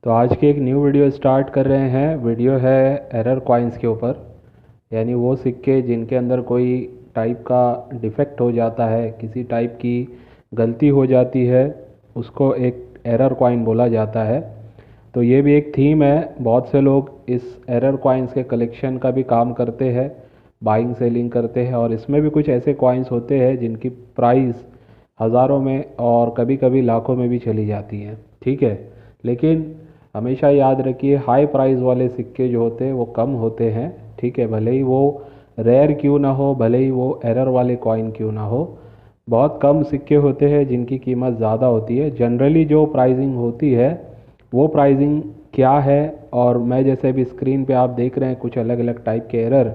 तो आज की एक न्यू वीडियो स्टार्ट कर रहे हैं। वीडियो है एरर कॉइन्स के ऊपर, यानी वो सिक्के जिनके अंदर कोई टाइप का डिफेक्ट हो जाता है, किसी टाइप की गलती हो जाती है, उसको एक एरर कॉइन बोला जाता है। तो ये भी एक थीम है। बहुत से लोग इस एरर कॉइन्स के कलेक्शन का भी काम करते हैं, बाइंग सेलिंग करते हैं, और इसमें भी कुछ ऐसे कॉइन्स होते हैं जिनकी प्राइस हज़ारों में और कभी कभी लाखों में भी चली जाती हैं। ठीक है, लेकिन हमेशा याद रखिए हाई प्राइस वाले सिक्के जो होते हैं वो कम होते हैं। ठीक है, भले ही वो रेयर क्यों ना हो, भले ही वो एरर वाले कॉइन क्यों ना हो, बहुत कम सिक्के होते हैं जिनकी कीमत ज़्यादा होती है। जनरली जो प्राइसिंग होती है वो प्राइसिंग क्या है, और मैं जैसे अभी स्क्रीन पे आप देख रहे हैं कुछ अलग अलग टाइप के एरर,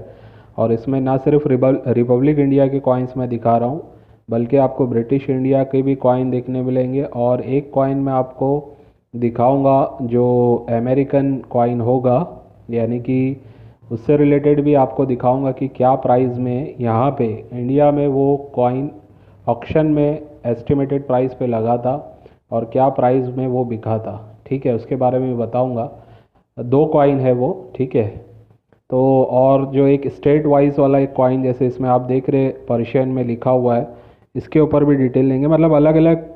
और इसमें ना सिर्फ रिपब्लिक इंडिया के कॉइन्स मैं दिखा रहा हूँ, बल्कि आपको ब्रिटिश इंडिया के भी कॉइन देखने मिलेंगे, और एक कॉइन मैं आपको दिखाऊंगा जो अमेरिकन कॉइन होगा, यानी कि उससे रिलेटेड भी आपको दिखाऊंगा कि क्या प्राइस में यहाँ पे इंडिया में वो कॉइन ऑक्शन में एस्टिमेटेड प्राइस पे लगा था और क्या प्राइस में वो बिका था। ठीक है, उसके बारे में बताऊंगा। दो कॉइन है वो। ठीक है, तो और जो एक स्टेट वाइज वाला एक कॉइन, जैसे इसमें आप देख रहे पर्शियन में लिखा हुआ है, इसके ऊपर भी डिटेल लेंगे। मतलब अलग अलग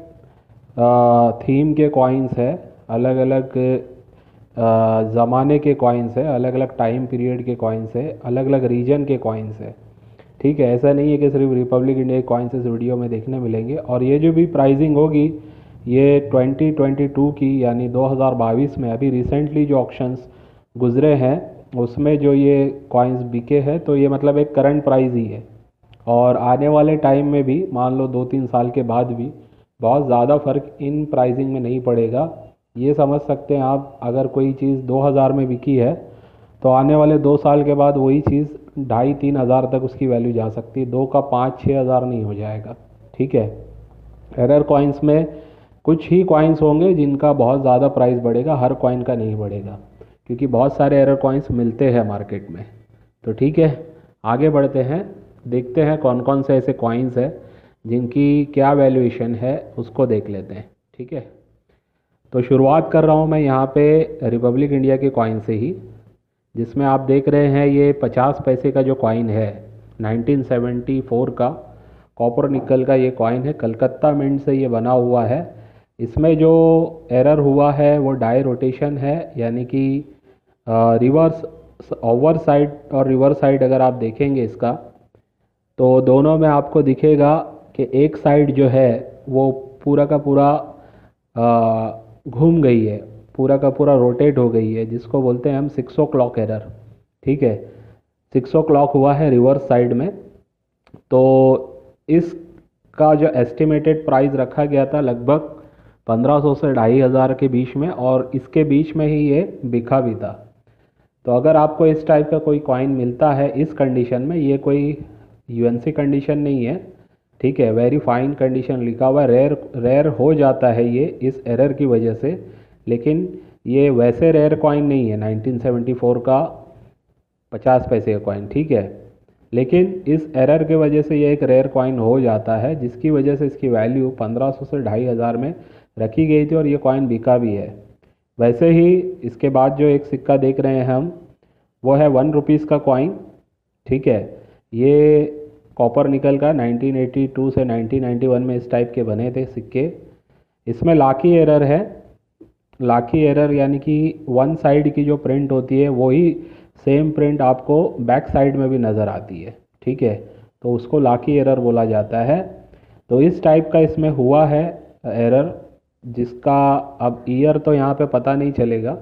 थीम के कॉइन्स है, अलग अलग ज़माने के कॉइन्स है, अलग अलग टाइम पीरियड के कॉइन्स है, अलग अलग रीजन के कॉइन्स है। ठीक है, ऐसा नहीं है कि सिर्फ रिपब्लिक इंडिया के कॉइन्स इस वीडियो में देखने मिलेंगे। और ये जो भी प्राइसिंग होगी ये 2022 की, यानी 2022 में अभी रिसेंटली जो ऑक्शंस गुजरे हैं उसमें जो ये कॉइन्स बिके हैं, तो ये मतलब एक करंट प्राइस ही है। और आने वाले टाइम में भी मान लो 2-3 साल के बाद भी बहुत ज़्यादा फ़र्क इन प्राइसिंग में नहीं पड़ेगा। ये समझ सकते हैं आप, अगर कोई चीज़ 2000 में बिकी है तो आने वाले 2 साल के बाद वही चीज़ 2,500-3,000 तक उसकी वैल्यू जा सकती है। 2 का 5-6 हज़ार नहीं हो जाएगा। ठीक है, एरर कॉइन्स में कुछ ही कॉइन्स होंगे जिनका बहुत ज़्यादा प्राइस बढ़ेगा, हर कॉइन का नहीं बढ़ेगा, क्योंकि बहुत सारे एरर कॉइन्स मिलते हैं मार्केट में। तो ठीक है, आगे बढ़ते हैं, देखते हैं कौन कौन से ऐसे कॉइन्स हैं जिनकी क्या वैल्यूएशन है, उसको देख लेते हैं। ठीक है, तो शुरुआत कर रहा हूँ मैं यहाँ पे रिपब्लिक इंडिया के कॉइन से ही, जिसमें आप देख रहे हैं ये 50 पैसे का जो कॉइन है 1974 का कॉपर निकल का ये कॉइन है। कलकत्ता मिंट से ये बना हुआ है। इसमें जो एरर हुआ है वो डाई रोटेशन है, यानी कि रिवर्स ओवर साइड और रिवर्स साइड अगर आप देखेंगे इसका, तो दोनों में आपको दिखेगा कि एक साइड जो है वो पूरा का पूरा घूम गई है, पूरा का पूरा रोटेट हो गई है, जिसको बोलते हैं हम 6 ओ क्लॉक एरर। ठीक है, 6 ओ क्लॉक हुआ है रिवर्स साइड में। तो इसका जो एस्टिमेटेड प्राइस रखा गया था लगभग 1500 से 2,500 के बीच में, और इसके बीच में ही ये बिका भी था। तो अगर आपको इस टाइप का कोई कॉइन मिलता है इस कंडीशन में, ये कोई यूएनसी कंडीशन नहीं है, ठीक है, वेरी फाइन कंडीशन लिखा हुआ है, रेयर रेयर हो जाता है ये इस एरर की वजह से, लेकिन ये वैसे रेयर कॉइन नहीं है 1974 का 50 पैसे का कॉइन। ठीक है, लेकिन इस एरर के वजह से ये एक रेयर कॉइन हो जाता है, जिसकी वजह से इसकी वैल्यू 1500 से 2,500 में रखी गई थी और ये कॉइन बिका भी है। वैसे ही इसके बाद जो एक सिक्का देख रहे हैं हम, वो है 1 रुपीज़ का कॉइन। ठीक है, ये कॉपर निकल का 1982 से 1991 में इस टाइप के बने थे सिक्के। इसमें लाकी एरर है। लाकी एरर यानी कि वन साइड की जो प्रिंट होती है वही सेम प्रिंट आपको बैक साइड में भी नज़र आती है। ठीक है, तो उसको लाकी एरर बोला जाता है। तो इस टाइप का इसमें हुआ है एरर, जिसका अब ईयर तो यहाँ पे पता नहीं चलेगा।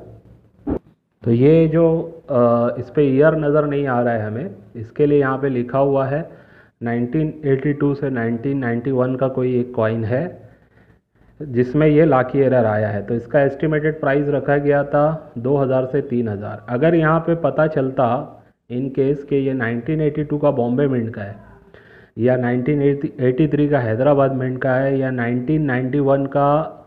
तो ये जो इस पे ईयर नज़र नहीं आ रहा है हमें, इसके लिए यहाँ पे लिखा हुआ है 1982 से 1991 का कोई एक कॉइन है जिसमें ये लाकी एरर आया है। तो इसका एस्टिमेटेड प्राइस रखा गया था 2,000 से 3,000। अगर यहाँ पे पता चलता इन केस के ये 1982 का बॉम्बे मिंट का है, या 1983 का हैदराबाद मिंट का है, या 1991 का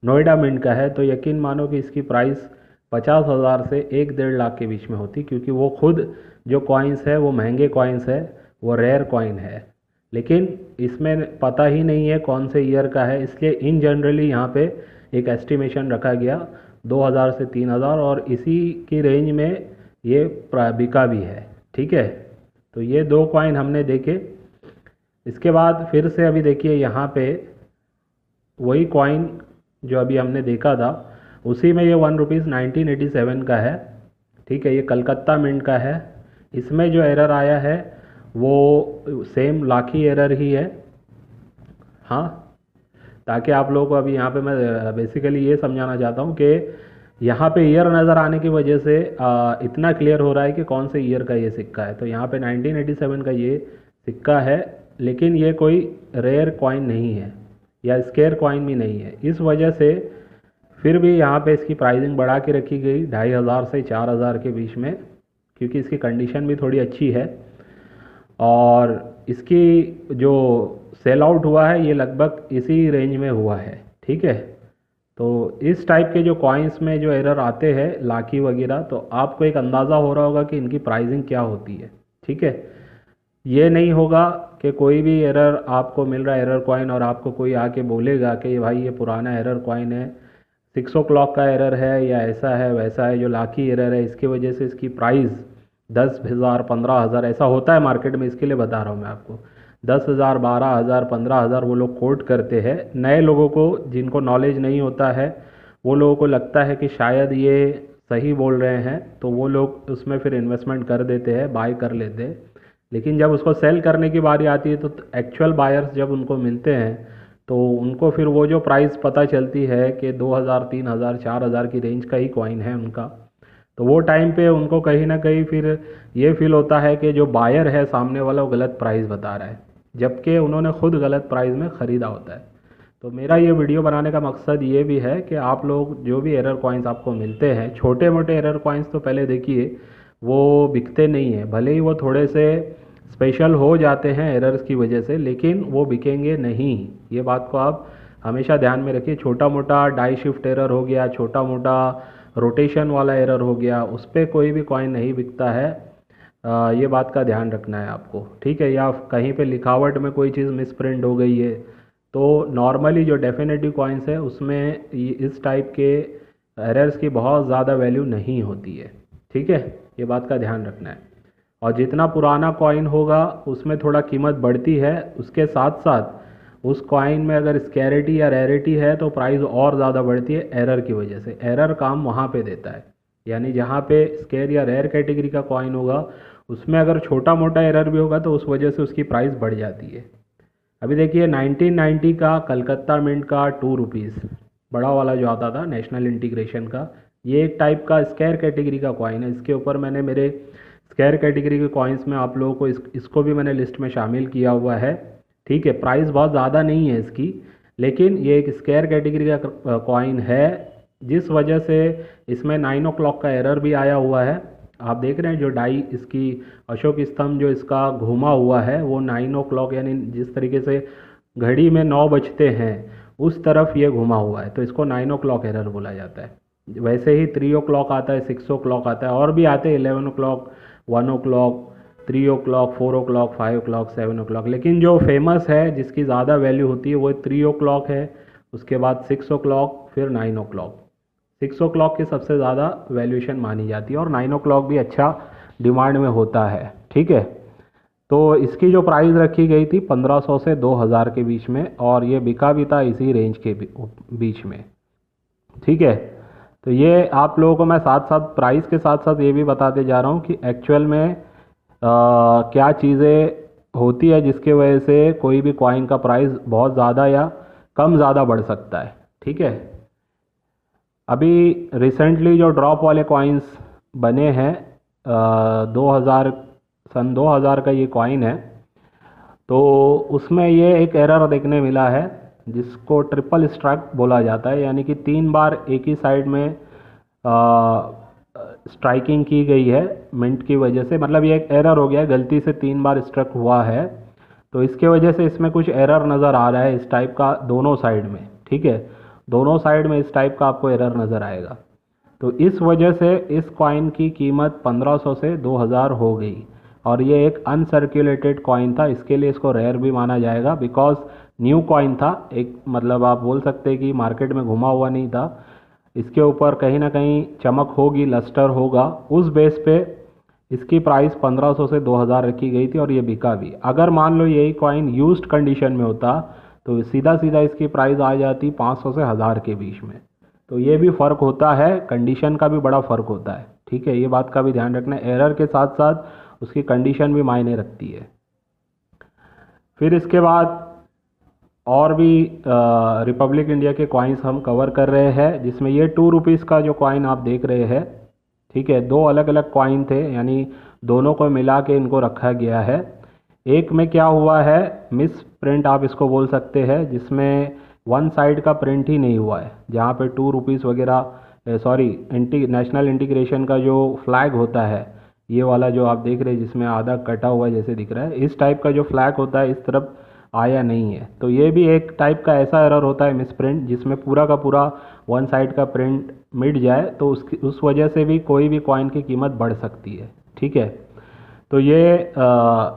नोएडा मिंट का है, तो यकीन मानो कि इसकी प्राइस 50,000 से 1-1.5 लाख के बीच में होती, क्योंकि वो खुद जो कॉइन्स है वो महंगे कॉइन्स है, वो रेयर कॉइन है। लेकिन इसमें पता ही नहीं है कौन से ईयर का है, इसलिए इन जनरली यहाँ पे एक एस्टिमेशन रखा गया 2000 से 3000, और इसी की रेंज में ये बिका भी है। ठीक है, तो ये दो कॉइन हमने देखे। इसके बाद फिर से अभी देखिए यहाँ पे वही कॉइन जो अभी हमने देखा था, उसी में ये ₹1 1987 का है। ठीक है, ये कलकत्ता मिंट का है। इसमें जो एरर आया है वो सेम लाखी एरर ही है। हाँ, ताकि आप लोगों को अभी यहाँ पे मैं बेसिकली ये समझाना चाहता हूँ कि यहाँ पे ईयर नज़र आने की वजह से इतना क्लियर हो रहा है कि कौन से ईयर का ये सिक्का है। तो यहाँ पे 1987 का ये सिक्का है, लेकिन ये कोई रेयर कॉइन नहीं है या स्केयर कॉइन भी नहीं है। इस वजह से फिर भी यहाँ पे इसकी प्राइसिंग बढ़ा के रखी गई 2500 से 4000 के बीच में, क्योंकि इसकी कंडीशन भी थोड़ी अच्छी है। और इसकी जो सेल आउट हुआ है ये लगभग इसी रेंज में हुआ है। ठीक है, तो इस टाइप के जो कॉइन्स में जो एरर आते हैं लाकी वगैरह, तो आपको एक अंदाज़ा हो रहा होगा कि इनकी प्राइसिंग क्या होती है। ठीक है, ये नहीं होगा कि कोई भी एरर आपको मिल रहा है एरर कॉइन, और आपको कोई आके बोलेगा कि भाई ये पुराना एरर कॉइन है, 6 o'clock का एरर है या ऐसा है वैसा है, जो लाकी एरर है इसकी वजह से इसकी प्राइस 10,000 15,000 ऐसा होता है मार्केट में। इसके लिए बता रहा हूँ मैं आपको, 10,000 12,000 15,000 वो लोग कोट करते हैं। नए लोगों को जिनको नॉलेज नहीं होता है, वो लोगों को लगता है कि शायद ये सही बोल रहे हैं, तो वो लोग उसमें फिर इन्वेस्टमेंट कर देते हैं, बाय कर लेते हैं। लेकिन जब उसको सेल करने की बारी आती है, तो एक्चुअल बायर्स जब उनको मिलते हैं, तो उनको फिर वो जो प्राइस पता चलती है कि 2000 3000 4000 की रेंज का ही कॉइन है उनका, तो वो टाइम पे उनको कहीं ना कहीं फिर ये फील होता है कि जो बायर है सामने वाला वो गलत प्राइस बता रहा है, जबकि उन्होंने खुद गलत प्राइस में ख़रीदा होता है। तो मेरा ये वीडियो बनाने का मकसद ये भी है कि आप लोग जो भी एरर कॉइन्स आपको मिलते हैं, छोटे मोटे एरर कॉइन्स तो पहले देखिए वो बिकते नहीं हैं, भले ही वो थोड़े से स्पेशल हो जाते हैं एरर्स की वजह से, लेकिन वो बिकेंगे नहीं। ये बात को आप हमेशा ध्यान में रखिए। छोटा मोटा डाई शिफ्ट एरर हो गया, छोटा मोटा रोटेशन वाला एरर हो गया, उस पर कोई भी कॉइन नहीं बिकता है। ये बात का ध्यान रखना है आपको। ठीक है, या कहीं पे लिखावट में कोई चीज़ मिसप्रिंट हो गई है, तो नॉर्मली जो डेफिनेटिव कॉइन्स है उसमें इस टाइप के एरर्स की बहुत ज़्यादा वैल्यू नहीं होती है। ठीक है, ये बात का ध्यान रखना है। और जितना पुराना कॉइन होगा उसमें थोड़ा कीमत बढ़ती है, उसके साथ साथ उस कॉइन में अगर स्कैरिटी या रेरिटी है तो प्राइस और ज़्यादा बढ़ती है एरर की वजह से। एरर काम वहाँ पे देता है, यानी जहाँ पे स्केर या रेयर कैटेगरी का कॉइन होगा उसमें अगर छोटा मोटा एरर भी होगा तो उस वजह से उसकी प्राइस बढ़ जाती है। अभी देखिए 1990 का कलकत्ता मिंट का ₹2 बड़ा वाला जो आता था नेशनल इंटीग्रेशन का, ये एक टाइप का स्केर कैटेगरी का कॉइन है। इसके ऊपर मैंने मेरे स्केर कैटेगरी के कॉइन्स में आप लोगों को इसको भी मैंने लिस्ट में शामिल किया हुआ है। ठीक है, प्राइस बहुत ज़्यादा नहीं है इसकी, लेकिन ये एक स्केर कैटेगरी का कॉइन है, जिस वजह से इसमें 9 o'clock का एरर भी आया हुआ है। आप देख रहे हैं जो डाई इसकी अशोक स्तंभ जो इसका घुमा हुआ है वो 9 o'clock, यानी जिस तरीके से घड़ी में 9 बजते हैं उस तरफ ये घुमा हुआ है, तो इसको 9 o'clock एरर बोला जाता है। वैसे ही 3 o'clock आता है, 6 o'clock आता है, और भी आते हैं 11 o'clock 1 o'clock 3 o'clock 4 o'clock 5 o'clock 7 o'clock, लेकिन जो फेमस है जिसकी ज़्यादा वैल्यू होती है वो 3 o'clock है, उसके बाद 6 o'clock, फिर 9 o'clock। 6 o'clock की सबसे ज़्यादा वैल्यूएशन मानी जाती है, और 9 o'clock भी अच्छा डिमांड में होता है। ठीक है, तो इसकी जो प्राइस रखी गई थी 1500 से 2000 के बीच में, और ये बिका भी था इसी रेंज के बीच में। ठीक है, तो ये आप लोगों को मैं साथ साथ प्राइस के साथ साथ ये भी बताते जा रहा हूँ कि एक्चुअल में क्या चीज़ें होती है जिसके वजह से कोई भी कॉइन का प्राइस बहुत ज़्यादा या कम ज़्यादा बढ़ सकता है। ठीक है, अभी रिसेंटली जो ड्रॉप वाले कॉइन्स बने हैं 2000 का 2000 का ये कॉइन है, तो उसमें ये एक एरर देखने मिला है जिसको ट्रिपल स्ट्राइक बोला जाता है, यानी कि 3 बार एक ही साइड में स्ट्राइकिंग की गई है मिंट की वजह से। मतलब ये एक एरर हो गया है, गलती से 3 बार स्ट्राइक हुआ है, तो इसके वजह से इसमें कुछ एरर नज़र आ रहा है इस टाइप का दोनों साइड में। ठीक है, दोनों साइड में इस टाइप का आपको एरर नज़र आएगा, तो इस वजह से इस कॉइन की कीमत 1500 से 2000 हो गई। और ये एक अनसर्कुलेटेड कॉइन था, इसके लिए इसको रेयर भी माना जाएगा, बिकॉज न्यू कॉइन था, एक मतलब आप बोल सकते हैं कि मार्केट में घुमा हुआ नहीं था। इसके ऊपर कहीं ना कहीं चमक होगी, लस्टर होगा, उस बेस पे इसकी प्राइस 1500 से 2000 रखी गई थी और ये बिका भी। अगर मान लो यही कॉइन यूज्ड कंडीशन में होता तो सीधा सीधा इसकी प्राइस आ जाती 500 से 1000 के बीच में। तो ये भी फ़र्क होता है, कंडीशन का भी बड़ा फ़र्क होता है, ठीक है। ये बात का भी ध्यान रखना है, एरर के साथ साथ उसकी कंडीशन भी मायने रखती है। फिर इसके बाद और भी रिपब्लिक इंडिया के कॉइन्स हम कवर कर रहे हैं, जिसमें ये 2 रुपीज़ का जो कॉइन आप देख रहे हैं, ठीक है, 2 अलग अलग कॉइन थे, यानी दोनों को मिला के इनको रखा गया है। एक में क्या हुआ है, मिस प्रिंट आप इसको बोल सकते हैं, जिसमें वन साइड का प्रिंट ही नहीं हुआ है, जहाँ पे 2 रुपीज़ वगैरह सॉरी नेशनल इंटीग्रेशन का जो फ्लैग होता है, ये वाला जो आप देख रहे हैं जिसमें आधा कटा हुआ जैसे दिख रहा है, इस टाइप का जो फ्लैग होता है इस तरफ आया नहीं है। तो ये भी एक टाइप का ऐसा एरर होता है मिस प्रिंट, जिसमें पूरा का पूरा वन साइड का प्रिंट मिट जाए, तो उस वजह से भी कोई भी कॉइन की कीमत बढ़ सकती है, ठीक है। तो ये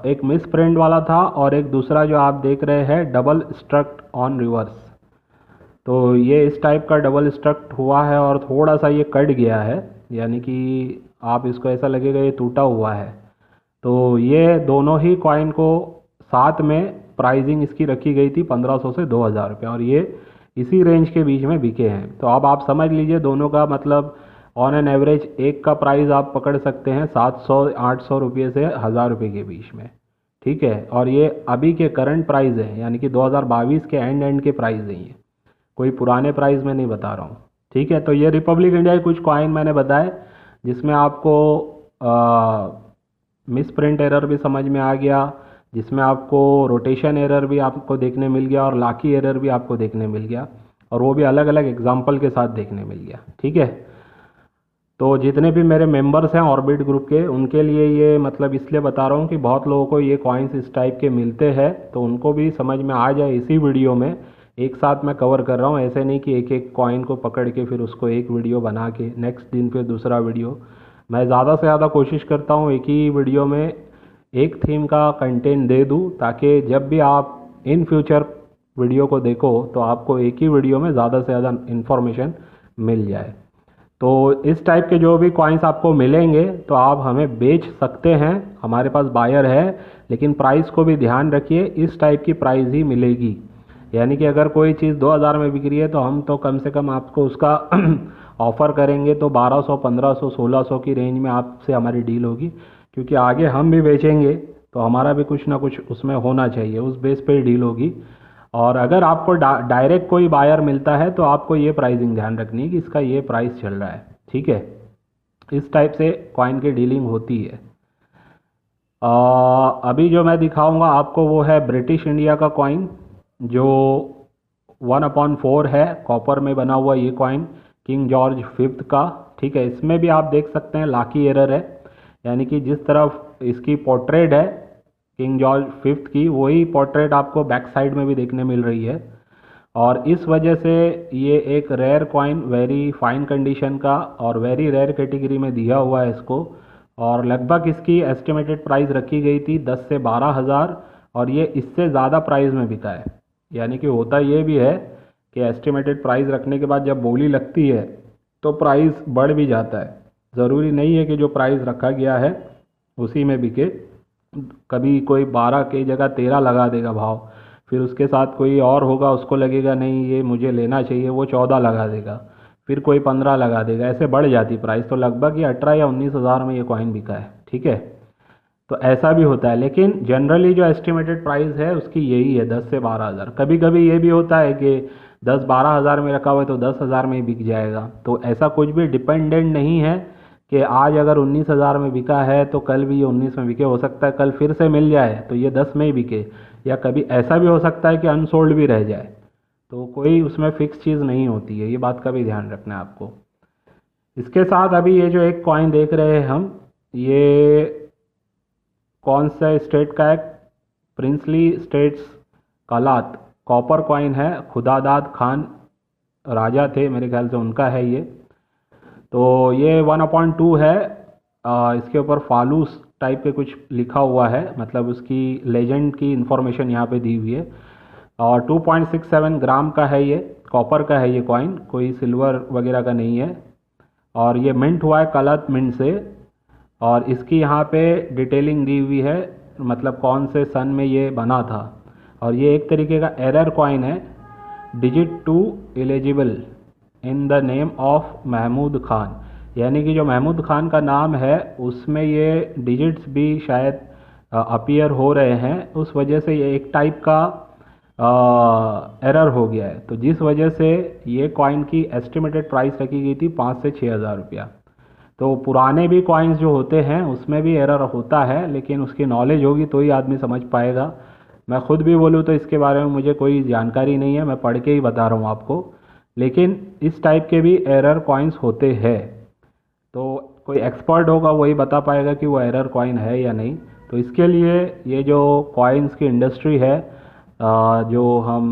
एक मिस प्रिंट वाला था। और एक दूसरा जो आप देख रहे हैं, डबल स्ट्रक्ट ऑन रिवर्स, तो ये इस टाइप का डबल स्ट्रक्ट हुआ है और थोड़ा सा ये कट गया है, यानी कि आप इसको ऐसा लगेगा ये टूटा हुआ है। तो ये दोनों ही कॉइन को साथ में प्राइसिंग इसकी रखी गई थी 1500 से 2000 रुपये, और ये इसी रेंज के बीच में बिके हैं। तो अब आप समझ लीजिए दोनों का मतलब ऑन एन एवरेज एक का प्राइस आप पकड़ सकते हैं 700-800 रुपये से 1000 रुपये के बीच में, ठीक है। और ये अभी के करंट प्राइस है, यानी कि 2022 के एंड के प्राइस है, ये कोई पुराने प्राइस में नहीं बता रहा हूँ, ठीक है। तो ये रिपब्लिक इंडिया के कुछ कॉइन मैंने बताए, जिसमें आपको मिस प्रिंट एरर भी समझ में आ गया, जिसमें आपको रोटेशन एरर भी आपको देखने मिल गया और लाकी एरर भी आपको देखने मिल गया, और वो भी अलग अलग एग्जाम्पल के साथ देखने मिल गया, ठीक है। तो जितने भी मेरे मेंबर्स हैं ऑर्बिट ग्रुप के, उनके लिए ये मतलब इसलिए बता रहा हूँ कि बहुत लोगों को ये कॉइन्स इस टाइप के मिलते हैं, तो उनको भी समझ में आ जाए इसी वीडियो में। एक साथ मैं कवर कर रहा हूँ, ऐसे नहीं कि एक एक कॉइन को पकड़ के फिर उसको एक वीडियो बना के नेक्स्ट दिन फिर दूसरा वीडियो। मैं ज़्यादा से ज़्यादा कोशिश करता हूँ एक ही वीडियो में एक थीम का कंटेंट दे दूँ, ताकि जब भी आप इन फ्यूचर वीडियो को देखो तो आपको एक ही वीडियो में ज़्यादा से ज़्यादा इन्फॉर्मेशन मिल जाए। तो इस टाइप के जो भी कॉइन्स आपको मिलेंगे तो आप हमें बेच सकते हैं, हमारे पास बायर है, लेकिन प्राइस को भी ध्यान रखिए, इस टाइप की प्राइस ही मिलेगी। यानी कि अगर कोई चीज़ 2000 में बिक रही है तो हम तो कम से कम आपको उसका ऑफ़र करेंगे तो 1200, 1500, 1600 की रेंज में आपसे हमारी डील होगी, क्योंकि आगे हम भी बेचेंगे तो हमारा भी कुछ ना कुछ उसमें होना चाहिए, उस बेस पे डील होगी। और अगर आपको डायरेक्ट कोई बायर मिलता है तो आपको ये प्राइसिंग ध्यान रखनी है कि इसका ये प्राइस चल रहा है, ठीक है। इस टाइप से कॉइन की डीलिंग होती है। अभी जो मैं दिखाऊंगा आपको वो है ब्रिटिश इंडिया का कॉइन, जो 1/4 है, कॉपर में बना हुआ ये कॉइन, किंग जॉर्ज 5th का, ठीक है। इसमें भी आप देख सकते हैं लाकी एरर है, यानी कि जिस तरफ इसकी पोर्ट्रेट है किंग जॉर्ज 5th की, वही पोर्ट्रेट आपको बैक साइड में भी देखने मिल रही है। और इस वजह से ये एक rare coin, very fine condition का और वेरी रेयर कैटेगरी में दिया हुआ है इसको। और लगभग इसकी एस्टिमेटेड प्राइस रखी गई थी 10 से 12 हज़ार, और ये इससे ज़्यादा प्राइस में बिका है। यानी कि होता ये भी है कि एस्टिमेटेड प्राइस रखने के बाद जब बोली लगती है तो प्राइस बढ़ भी जाता है। ज़रूरी नहीं है कि जो प्राइस रखा गया है उसी में बिके, कभी कोई 12 की जगह 13 लगा देगा भाव, फिर उसके साथ कोई और होगा उसको लगेगा नहीं ये मुझे लेना चाहिए, वो 14 लगा देगा, फिर कोई 15 लगा देगा, ऐसे बढ़ जाती प्राइस। तो लगभग ये 18 या 19 हज़ार में ये कॉइन बिका है, ठीक है। तो ऐसा भी होता है, लेकिन जनरली जो एस्टिमेटेड प्राइस है उसकी यही है 10 से 12 हज़ार। कभी कभी ये भी होता है कि 10-12 हज़ार में रखा हुआ है तो 10 हज़ार में ही बिक जाएगा। तो ऐसा कुछ भी डिपेंडेंट नहीं है कि आज अगर 19 हज़ार में बिका है तो कल भी ये 19 में बिके, हो सकता है कल फिर से मिल जाए तो ये 10 में ही बिके, या कभी ऐसा भी हो सकता है कि अनसोल्ड भी रह जाए। तो कोई उसमें फिक्स चीज़ नहीं होती है, ये बात का भी ध्यान रखना है आपको। इसके साथ अभी ये जो एक कॉइन देख रहे हैं हम, ये कौन सा स्टेट का है, प्रिंसली स्टेट्स कालात कॉपर कॉइन है, खुदादाद खान राजा थे मेरे ख्याल से, उनका है ये। तो ये 1/2 है, इसके ऊपर फालूस टाइप के कुछ लिखा हुआ है, मतलब उसकी लेजेंड की इन्फॉर्मेशन यहाँ पे दी हुई है। और 2.67 ग्राम का है ये, कॉपर का है ये कॉइन, कोई सिल्वर वगैरह का नहीं है। और ये मिंट हुआ है कलत मिंट से, और इसकी यहाँ पे डिटेलिंग दी हुई है, मतलब कौन से सन में ये बना था। और ये एक तरीके का एरर कॉइन है, digit two illegible in the name of Mahmood Khan, यानी कि जो महमूद खान का नाम है उसमें ये डिजिट्स भी शायद अपीयर हो रहे हैं, उस वजह से ये एक टाइप का एरर हो गया है। तो जिस वजह से ये कॉइन की एस्टिमेटेड प्राइस रखी गई थी 5 से 6 हज़ार रुपया। तो पुराने भी कॉइन्स जो होते हैं उसमें भी एरर होता है, लेकिन उसकी नॉलेज होगी तो ही आदमी समझ पाएगा। मैं खुद भी बोलूँ तो इसके बारे में मुझे कोई जानकारी नहीं है, मैं पढ़ के ही बता रहा हूँ आपको। लेकिन इस टाइप के भी एरर कॉइन्स होते हैं, तो कोई एक्सपर्ट होगा वही बता पाएगा कि वो एरर कॉइन है या नहीं। तो इसके लिए ये जो कॉइन्स की इंडस्ट्री है, जो हम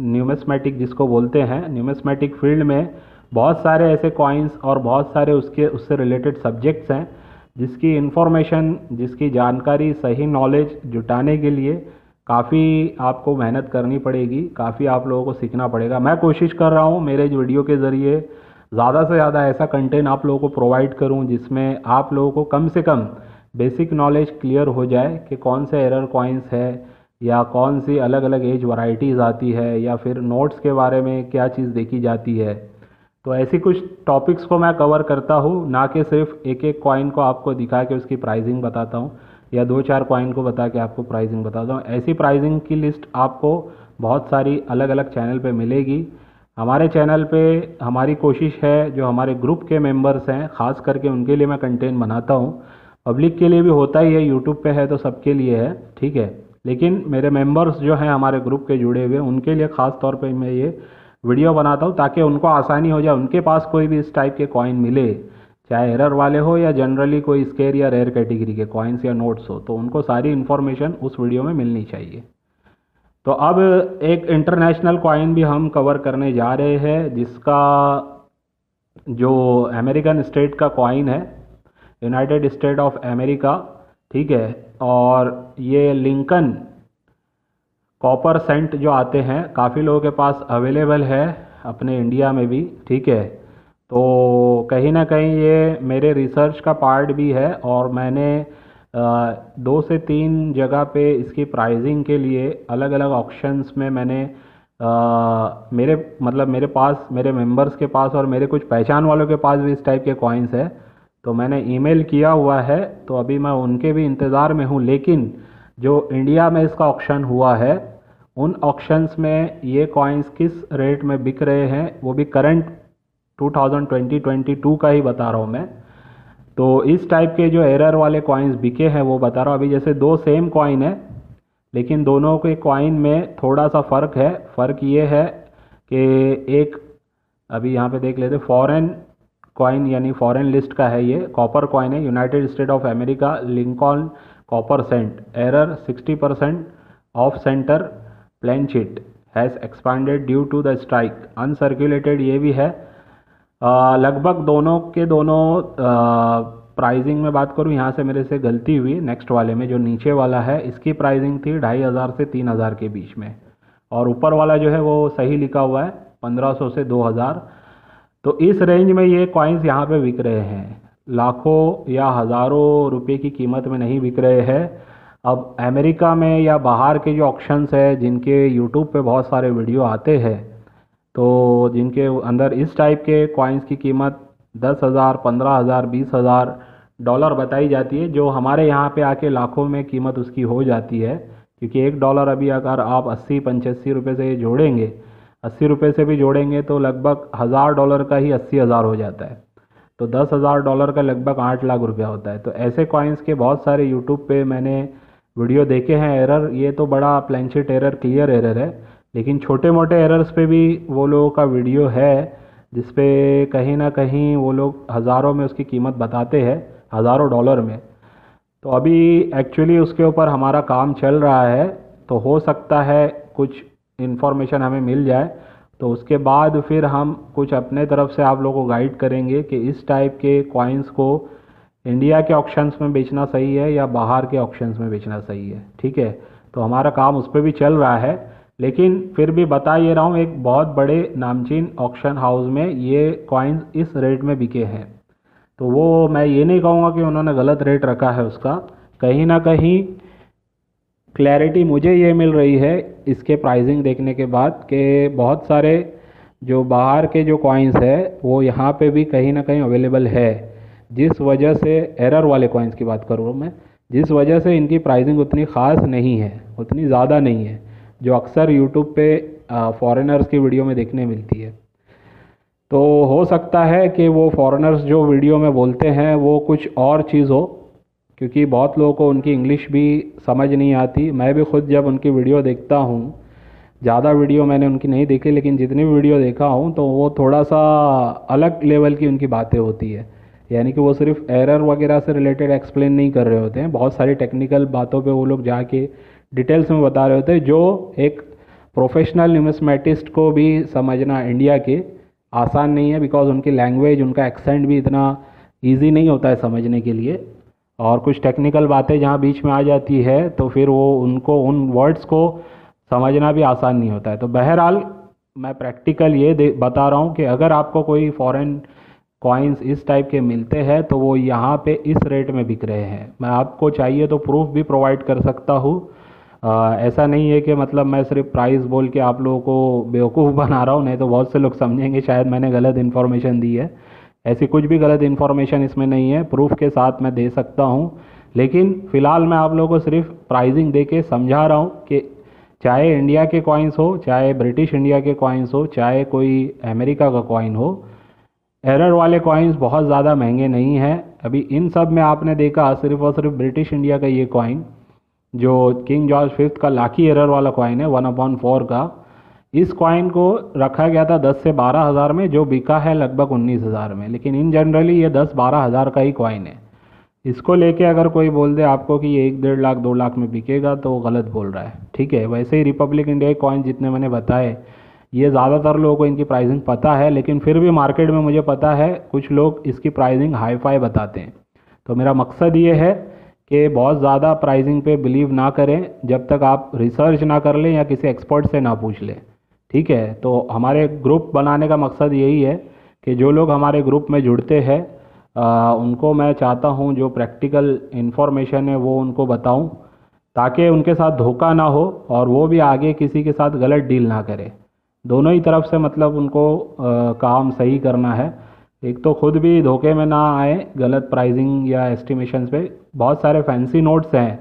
न्यूमिस्मेटिक जिसको बोलते हैं, न्यूमिस्मेटिक फील्ड में बहुत सारे ऐसे कॉइन्स और बहुत सारे उससे रिलेटेड सब्जेक्ट्स हैं जिसकी इन्फॉर्मेशन, जिसकी जानकारी, सही नॉलेज जुटाने के लिए काफ़ी आपको मेहनत करनी पड़ेगी, काफ़ी आप लोगों को सीखना पड़ेगा। मैं कोशिश कर रहा हूँ मेरे वीडियो के ज़रिए ज़्यादा से ज़्यादा ऐसा कंटेंट आप लोगों को प्रोवाइड करूँ जिसमें आप लोगों को कम से कम बेसिक नॉलेज क्लियर हो जाए कि कौन से एरर कॉइन्स है, या कौन सी अलग अलग एज वैरायटीज़ आती है, या फिर नोट्स के बारे में क्या चीज़ देखी जाती है। तो ऐसी कुछ टॉपिक्स को मैं कवर करता हूँ, ना कि सिर्फ एक एक कॉइन को आपको दिखा के उसकी प्राइसिंग बताता हूँ, या 2-4 कॉइन को बता के आपको प्राइसिंग बताता हूँ। ऐसी प्राइसिंग की लिस्ट आपको बहुत सारी अलग अलग चैनल पे मिलेगी। हमारे चैनल पे हमारी कोशिश है, जो हमारे ग्रुप के मेंबर्स हैं ख़ास करके उनके लिए मैं कंटेंट बनाता हूँ। पब्लिक के लिए भी होता ही है, यूट्यूब पे है तो सबके लिए है, ठीक है। लेकिन मेरे मेंबर्स जो हैं हमारे ग्रुप के जुड़े हुए, उनके लिए ख़ास तौर पे मैं ये वीडियो बनाता हूँ ताकि उनको आसानी हो जाए। उनके पास कोई भी इस टाइप के कॉइन मिले, चाहे एरर वाले हो या जनरली कोई स्केर या रेयर कैटेगरी के कॉइन्स या नोट्स हो, तो उनको सारी इन्फॉर्मेशन उस वीडियो में मिलनी चाहिए। तो अब एक इंटरनेशनल कॉइन भी हम कवर करने जा रहे हैं, जिसका जो अमेरिकन स्टेट का कॉइन है, यूनाइटेड स्टेट ऑफ अमेरिका, ठीक है। और ये लिंकन कॉपर सेंट जो आते हैं काफ़ी लोगों के पास अवेलेबल है अपने इंडिया में भी, ठीक है। तो कहीं ना कहीं ये मेरे रिसर्च का पार्ट भी है, और मैंने 2 से 3 जगह पे इसकी प्राइसिंग के लिए अलग अलग ऑक्शंस में मैंने मेरे पास, मेरे मेंबर्स के पास और मेरे कुछ पहचान वालों के पास भी इस टाइप के कॉइन्स है, तो मैंने ईमेल किया हुआ है। तो अभी मैं उनके भी इंतज़ार में हूँ। लेकिन जो इंडिया में इसका ऑक्शन हुआ है, उन ऑक्शंस में ये कॉइन्स किस रेट में बिक रहे हैं वो भी करंट 2020-22 का ही बता रहा हूँ मैं। तो इस टाइप के जो एरर वाले कॉइन्स बिके हैं वो बता रहा हूँ। अभी जैसे 2 सेम कॉइन है, लेकिन दोनों के कॉइन में थोड़ा सा फ़र्क है। फ़र्क ये है कि एक, अभी यहाँ पे देख लेते, फॉरेन कॉइन यानी फॉरेन लिस्ट का है, ये कॉपर कॉइन है, United State of America Lincoln copper cent, error 60% of center planchet has expanded due to the strike, uncirculated ये भी है। लगभग दोनों के दोनों प्राइसिंग में बात करूँ, यहाँ से मेरे से गलती हुई, नेक्स्ट वाले में जो नीचे वाला है इसकी प्राइसिंग थी 2500 से 3000 के बीच में, और ऊपर वाला जो है वो सही लिखा हुआ है 1500 से 2000। तो इस रेंज में ये कॉइन्स यहाँ पे बिक रहे हैं, लाखों या हज़ारों रुपए की कीमत में नहीं बिक रहे हैं। अब अमेरिका में या बाहर के जो ऑक्शंस है, जिनके यूट्यूब पे बहुत सारे वीडियो आते हैं, तो जिनके अंदर इस टाइप के कॉइन्स की कीमत 10,000, 15,000, 20,000 डॉलर बताई जाती है, जो हमारे यहाँ पे आके लाखों में कीमत उसकी हो जाती है। क्योंकि $1 अभी अगर आप 80-85 रुपये से जोड़ेंगे, 80 रुपये से भी जोड़ेंगे तो लगभग $1000 का ही 80,000 हो जाता है। तो $10,000 का लगभग 8 लाख रुपया होता है। तो ऐसे कॉइन्स के बहुत सारे यूट्यूब पे मैंने वीडियो देखे हैं। एरर ये तो बड़ा प्लेनचिट एरर, क्लियर एरर है, लेकिन छोटे मोटे एरर्स पे भी वो लोगों का वीडियो है जिसपे कहीं ना कहीं वो लोग हज़ारों में उसकी कीमत बताते हैं, हज़ारों डॉलर में। तो अभी एक्चुअली उसके ऊपर हमारा काम चल रहा है, तो हो सकता है कुछ इन्फॉर्मेशन हमें मिल जाए, तो उसके बाद फिर हम कुछ अपने तरफ से आप लोगों को गाइड करेंगे कि इस टाइप के कॉइन्स को इंडिया के ऑक्शंस में बेचना सही है या बाहर के ऑक्शंस में बेचना सही है, ठीक है। तो हमारा काम उस पर भी चल रहा है, लेकिन फिर भी बता ये रहा हूँ, एक बहुत बड़े नामचीन ऑक्शन हाउस में ये कॉइन्स इस रेट में बिके हैं। तो वो मैं ये नहीं कहूँगा कि उन्होंने गलत रेट रखा है उसका, कहीं ना कहीं क्लैरिटी मुझे ये मिल रही है इसके प्राइसिंग देखने के बाद कि बहुत सारे जो बाहर के जो कॉइन्स है वो यहाँ पे भी कहीं ना कहीं अवेलेबल है, जिस वजह से एरर वाले कॉइन्स की बात करूँ मैं, जिस वजह से इनकी प्राइसिंग उतनी ख़ास नहीं है, उतनी ज़्यादा नहीं है जो अक्सर यूट्यूब पे फॉरेनर्स की वीडियो में देखने मिलती है। तो हो सकता है कि वो फॉरेनर्स जो वीडियो में बोलते हैं वो कुछ और चीज़ हो, क्योंकि बहुत लोगों को उनकी इंग्लिश भी समझ नहीं आती। मैं भी खुद जब उनकी वीडियो देखता हूँ, ज़्यादा वीडियो मैंने उनकी नहीं देखी लेकिन जितनी भी वीडियो देखा हूँ तो वो थोड़ा सा अलग लेवल की उनकी बातें होती है। यानी कि वो सिर्फ एरर वगैरह से रिलेटेड एक्सप्लेन नहीं कर रहे होते हैं, बहुत सारी टेक्निकल बातों पे वो लोग जाके डिटेल्स में बता रहे होते हैं, जो एक प्रोफेशनल न्यूमिस्मेटिस्ट को भी समझना इंडिया के आसान नहीं है, बिकॉज उनकी लैंग्वेज, उनका एक्सेंट भी इतना ईजी नहीं होता है समझने के लिए, और कुछ टेक्निकल बातें जहाँ बीच में आ जाती है तो फिर वो उनको उन वर्ड्स को समझना भी आसान नहीं होता है। तो बहरहाल मैं प्रैक्टिकल ये बता रहा हूँ कि अगर आपको कोई फॉरेन कॉइन्स इस टाइप के मिलते हैं तो वो यहाँ पे इस रेट में बिक रहे हैं। मैं आपको चाहिए तो प्रूफ भी प्रोवाइड कर सकता हूँ। ऐसा नहीं है कि मतलब मैं सिर्फ प्राइस बोल के आप लोगों को बेवकूफ़ बना रहा हूँ, नहीं तो बहुत से लोग समझेंगे शायद मैंने गलत इन्फॉर्मेशन दी है। ऐसी कुछ भी गलत इन्फॉर्मेशन इसमें नहीं है, प्रूफ के साथ मैं दे सकता हूँ। लेकिन फ़िलहाल मैं आप लोगों को सिर्फ प्राइसिंग दे के समझा रहा हूँ कि चाहे इंडिया के कॉइन्स हो, चाहे ब्रिटिश इंडिया के कॉइन्स हो, चाहे कोई अमेरिका का कॉइन हो, एरर वाले कॉइन्स बहुत ज़्यादा महंगे नहीं हैं। अभी इन सब में आपने देखा सिर्फ और सिर्फ ब्रिटिश इंडिया का ये कॉइन जो किंग जॉर्ज फिफ्थ का लाकी एरर वाला कॉइन है 1/4 का, इस कॉइन को रखा गया था 10 से 12 हज़ार में, जो बिका है लगभग 19 हज़ार में। लेकिन इन जनरली ये 10-12 हज़ार का ही कॉइन है। इसको लेके अगर कोई बोल दे आपको कि ये 1-1.5 लाख 2 लाख में बिकेगा तो वो गलत बोल रहा है, ठीक है। वैसे ही रिपब्लिक इंडिया के कॉइन जितने मैंने बताए, ये ज़्यादातर लोगों को इनकी प्राइसिंग पता है, लेकिन फिर भी मार्केट में मुझे पता है कुछ लोग इसकी प्राइसिंग हाई फाई बताते हैं। तो मेरा मकसद ये है कि बहुत ज़्यादा प्राइसिंग पे बिलीव ना करें जब तक आप रिसर्च ना कर लें या किसी एक्सपर्ट से ना पूछ लें, ठीक है। तो हमारे ग्रुप बनाने का मकसद यही है कि जो लोग हमारे ग्रुप में जुड़ते हैं उनको मैं चाहता हूँ जो प्रैक्टिकल इन्फॉर्मेशन है वो उनको बताऊँ, ताकि उनके साथ धोखा ना हो और वो भी आगे किसी के साथ गलत डील ना करे। दोनों ही तरफ से मतलब उनको काम सही करना है, एक तो खुद भी धोखे में ना आए गलत प्राइसिंग या एस्टिमेशंस पे। बहुत सारे फैंसी नोट्स हैं,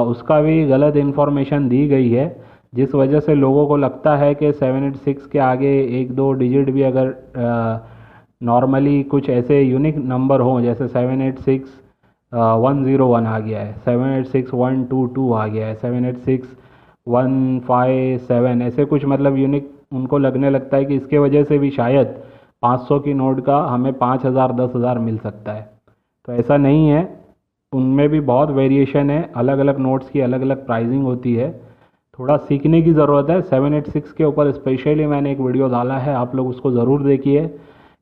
उसका भी गलत इन्फॉर्मेशन दी गई है, जिस वजह से लोगों को लगता है कि 786 के आगे 1-2 डिजिट भी अगर नॉर्मली कुछ ऐसे यूनिक नंबर हों, जैसे 786-101 आ गया है, 786-122 आ गया है, 786-157, ऐसे कुछ मतलब यूनिक उनको लगने लगता है कि इसके वजह से भी शायद 500 की नोट का हमें 5,000 10,000 मिल सकता है। तो ऐसा नहीं है, उनमें भी बहुत वेरिएशन है, अलग अलग नोट्स की अलग अलग प्राइसिंग होती है, थोड़ा सीखने की ज़रूरत है। 786 के ऊपर स्पेशली मैंने एक वीडियो डाला है, आप लोग उसको ज़रूर देखिए।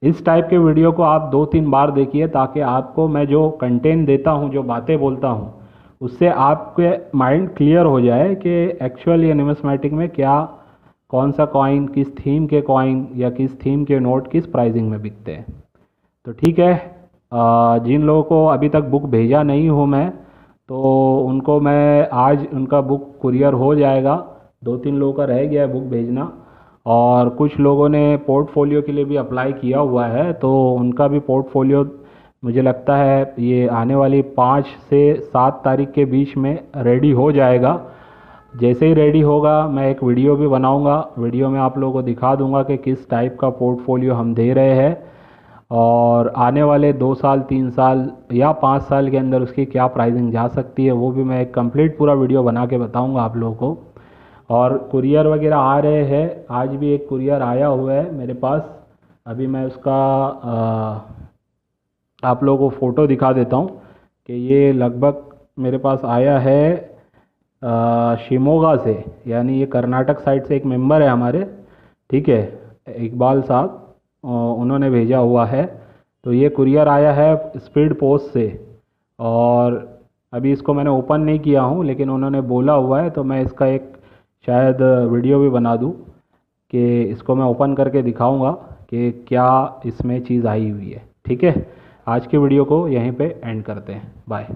इस टाइप के वीडियो को आप 2-3 बार देखिए, ताकि आपको मैं जो कंटेंट देता हूँ, जो बातें बोलता हूँ, उससे आपके माइंड क्लियर हो जाए कि एक्चुअल ये न्यूमिस्मेटिक में क्या, कौन सा कॉइन, किस थीम के कॉइन या किस थीम के नोट किस प्राइसिंग में बिकते हैं। तो ठीक है, जिन लोगों को अभी तक बुक भेजा नहीं हूँ मैं, तो उनको मैं आज उनका बुक कुरियर हो जाएगा। 2-3 लोगों का रह गया है बुक भेजना, और कुछ लोगों ने पोर्टफोलियो के लिए भी अप्लाई किया हुआ है, तो उनका भी पोर्टफोलियो मुझे लगता है ये आने वाली 5 से 7 तारीख के बीच में रेडी हो जाएगा। जैसे ही रेडी होगा मैं एक वीडियो भी बनाऊंगा, वीडियो में आप लोगों को दिखा दूंगा कि किस टाइप का पोर्टफोलियो हम दे रहे हैं, और आने वाले 2 साल 3 साल या 5 साल के अंदर उसकी क्या प्राइसिंग जा सकती है, वो भी मैं एक कंप्लीट पूरा वीडियो बना के बताऊंगा आप लोगों को। और कुरियर वगैरह आ रहे हैं, आज भी एक कुरियर आया हुआ है मेरे पास, अभी मैं उसका आप लोगों को फ़ोटो दिखा देता हूँ कि ये लगभग मेरे पास आया है शिमोगा से, यानी ये कर्नाटक साइड से एक मेंबर है हमारे, ठीक है, इकबाल साहब, उन्होंने भेजा हुआ है। तो ये कुरियर आया है स्पीड पोस्ट से, और अभी इसको मैंने ओपन नहीं किया हूँ, लेकिन उन्होंने बोला हुआ है, तो मैं इसका एक शायद वीडियो भी बना दूँ कि इसको मैं ओपन करके दिखाऊंगा कि क्या इसमें चीज़ आई हुई है। ठीक है, आज की वीडियो को यहीं पे एंड करते हैं। बाय।